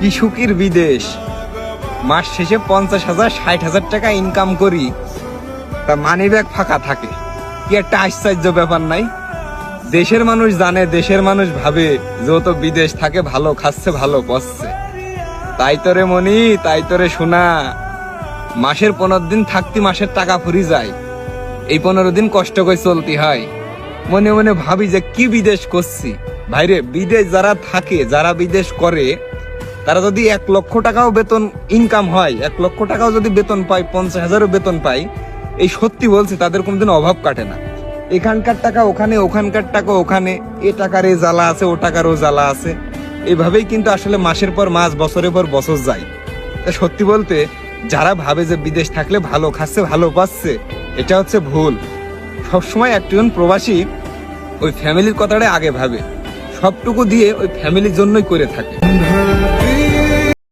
কি সুখীর বিদেশ। মাস শেষে 50,000 60,000 টাকা ইনকাম করি, তা মানি ব্যাগ ফাঁকা থাকে। কি একটা আশ্চর্য ব্যাপার নাই? দেশের মানুষ জানে, দেশের মানুষ ভাবে যে ও তো বিদেশ থাকে, ভালো খাচ্ছে ভালো পচছে। তাই তোরে মনি, তাই তোরে শোনা, মাসের 15 দিন থাকতি মাসের টাকা ফুরি যায়, এই 15 দিন কষ্ট করে চলতে হয়। মনে মনে ভাবি যে কি বিদেশ করছি। ভাইরে, বিদেশ যারা থাকে, যারা বিদেশ করে, তারা যদি 1 লক্ষ টাকাও বেতন ইনকাম হয়, 1 লক্ষ টাকাও যদি বেতন পায়, 50,000ও বেতন পায়, এই সত্যি বলছি তাদের কোনোদিন অভাব কাটে না। এখানকার টাকা ওখানে, ওখানকার টাকা ওখানে, এ টাকার এ জ্বালা আছে, ও টাকার ও জ্বালা আছে। এভাবেই কিন্তু আসলে মাসের পর মাস, বছরের পর বছর যায়। তা সত্যি বলতে, যারা ভাবে যে বিদেশ থাকলে ভালো খাচ্ছে ভালো পাচ্ছে, এটা হচ্ছে ভুল। সবসময় একজন প্রবাসী ওই ফ্যামিলির কথাটাই আগে ভাবে, সবটুকু দিয়ে ওই ফ্যামিলির জন্যই করে থাকে।